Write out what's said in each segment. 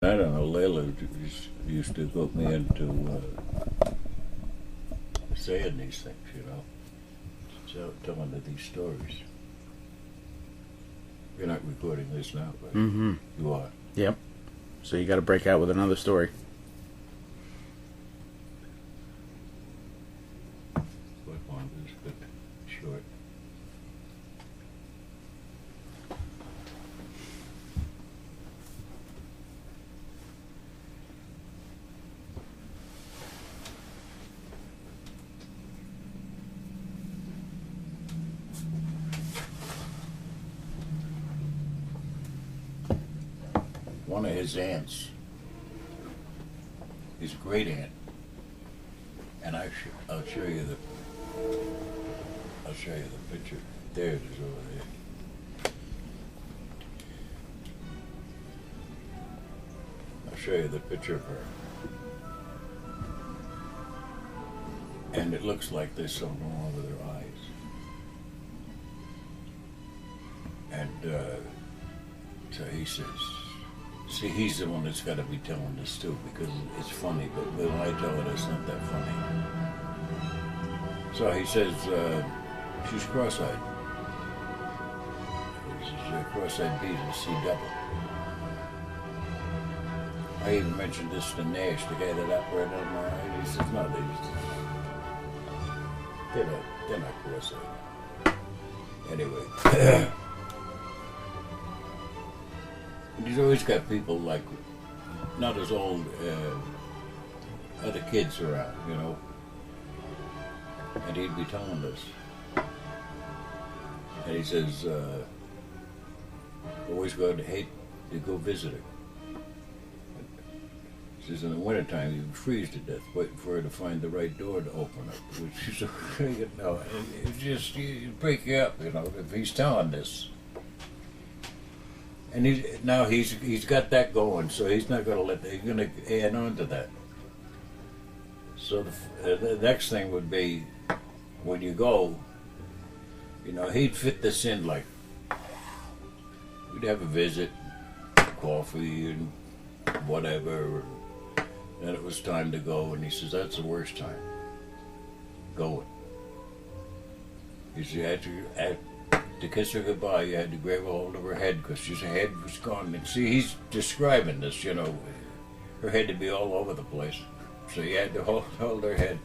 I don't know, Layla used to put me into saying these things, so telling her these stories. You're not recording this now, but you are. Yep. So you got to break out with another story. Quick one, this good, short. One of his aunts, his great aunt, and I'll show you the picture. There it is over there. I'll show you the picture of her, and it looks like there's something wrong with her eyes, and so he says. See, he's the one that's got to be telling this too, because it's funny, but when I tell it, it's not that funny. So he says, she's cross-eyed. She's cross-eyed bees and see double. I even mentioned this to Nash, the guy that operated on my eye. He says, no, they're not cross-eyed. Anyway. He's always got people like, not as old, other kids around, and he'd be telling us. And he says, always hate to go visit her. He says, in the wintertime, you'd freeze to death waiting for her to find the right door to open up. Which is, it just, it'd break you up, if he's telling this. And he's got that going, so he's not going to he's going to add on to that. So the next thing would be, when you go, he'd fit this in like, we'd have a visit, coffee and whatever, and then it was time to go, and he says, that's the worst time, going. He said, to kiss her goodbye, you had to grab a hold of her head because her head was gone. And see, he's describing this, her head to be all over the place. So you had to hold her head.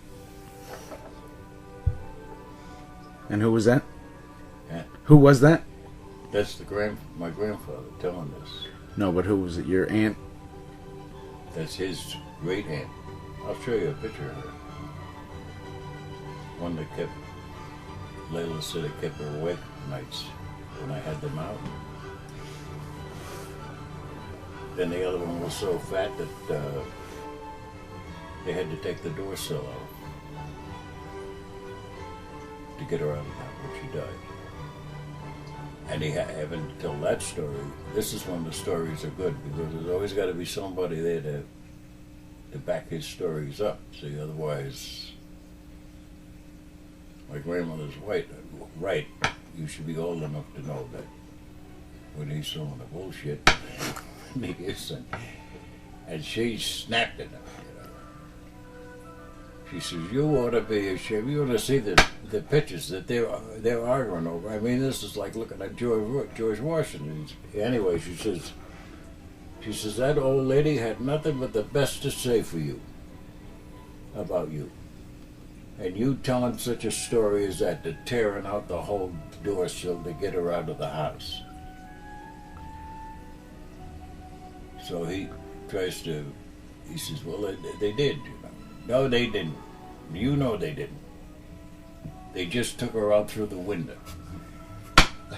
And who was that? Yeah. Who was that? That's my grandfather telling this. No, but who was it? Your aunt? That's his great aunt. I'll show you a picture of her. One that Layla said it kept her awake nights when I had them out. Then the other one was so fat that they had to take the door sill out to get her out of that when she died. And he having to tell that story. This is when the stories are good, because there's always got to be somebody there to back his stories up. See, otherwise, my grandmother's right. You should be old enough to know that when he's throwing the bullshit, he isn't. And she snapped at him. She says, "You ought to be ashamed. You ought to see the pictures that they're arguing over. I mean, this is like looking at George Washington." Anyway, she says that old lady had nothing but the best to say for you, about you. And you telling such a story as that, to tearing out the whole door sill to get her out of the house. So he says, well, they did, No, they didn't. They didn't. They just took her out through the window.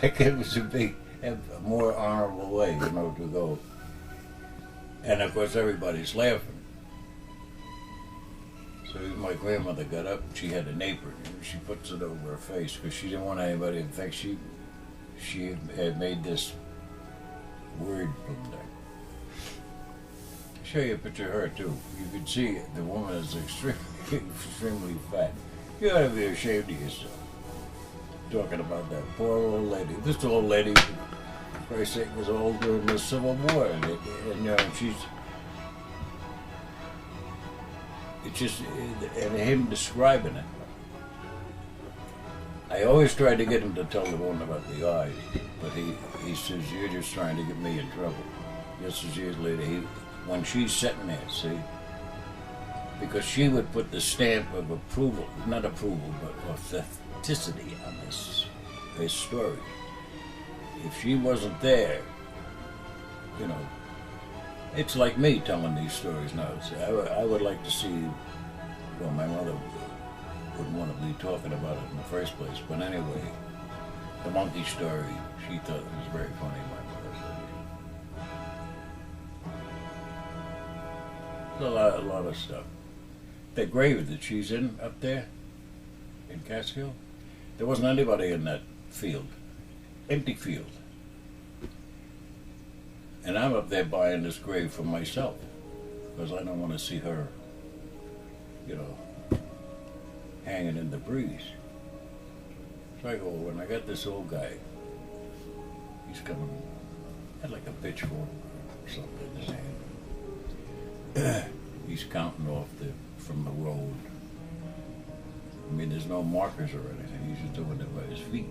Like it was a more honorable way, to go. And of course everybody's laughing. So my grandmother got up and she had an apron and she puts it over her face because she didn't want anybody. In fact, she had made this word from there. I'll show you a picture of her too. You can see the woman is extremely fat. You ought to be ashamed of yourself. Talking about that poor old lady. This old lady, for Christ's sake, was old during the Civil War, and it's just, and him describing it. I always tried to get him to tell the one about the eyes, but he says, you're just trying to get me in trouble. Just as years later, when she's sitting there, see, because she would put the stamp of approval, not approval, but authenticity on this story. If she wasn't there, you know, it's like me telling these stories now. See, I would like to see, well, my mother wouldn't want to be talking about it in the first place, but anyway, the monkey story, she thought it was very funny, my mother said. A lot of stuff. The grave that she's in up there in Catskill, there wasn't anybody in that field. Empty field. And I'm up there buying this grave for myself because I don't want to see her, you know, hanging in the breeze. So I go, when I got this old guy, he's coming, had like a pitchfork or something in his hand. He's counting off from the road. I mean, there's no markers or anything. He's just doing it by his feet.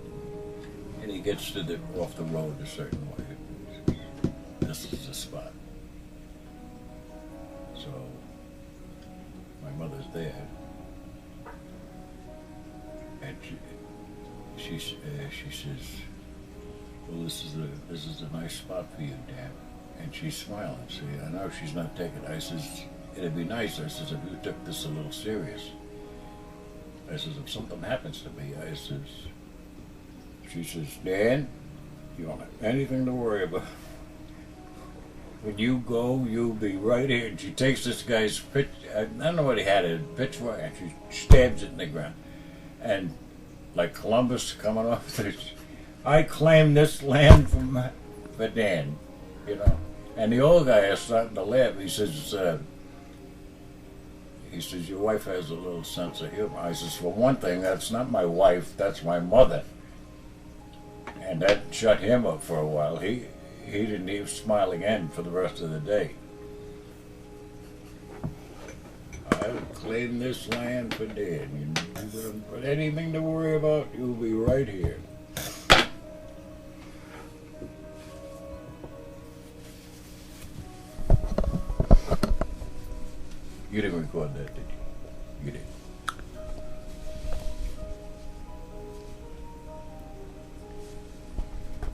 And he gets to off the road a certain way. This is the spot. So my mother's there, and she says, "Well, this is a nice spot for you, Dan." And she's smiling. See, I know she's not taking it. I says, "It'd be nice." I says, "If you took this a little serious." I says, "If something happens to me," I says. She says, "Dan, you don't have anything to worry about. When you go, you'll be right here." And she takes this guy's pitch. I don't know what he had, a pitchfork, and she stabs it in the ground. And like Columbus coming off this, I claim this land for Dan, you know. And the old guy is starting to laugh. He says, "Your wife has a little sense of humor." I says, "For one thing, that's not my wife. That's my mother." And that shut him up for a while. He didn't even smile again for the rest of the day. "I would claim this land for Dan. You don't have anything to worry about. You'll be right here." You didn't record that, did you? You did.